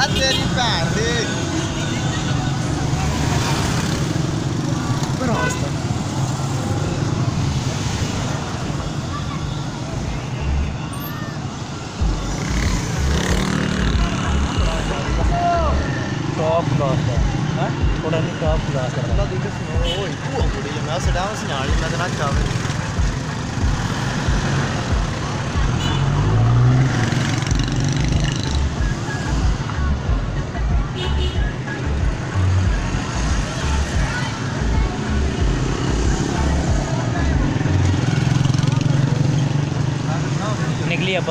तेरी भैन दी top class है थोड़ा नहीं टॉप क्लास है अल्लाह दी कसम ओए तू कुड़ी मैं सड़ा सियाल मैं ना चावे निकली अब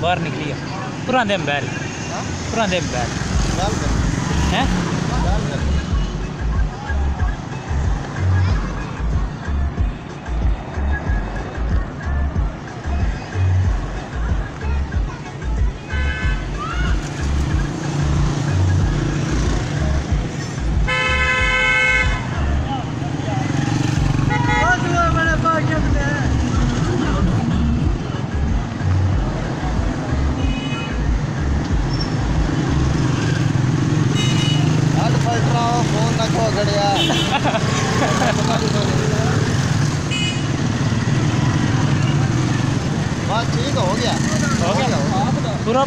बाहर निकली पुराने बैल हैं बस ठीक हो गया पूरा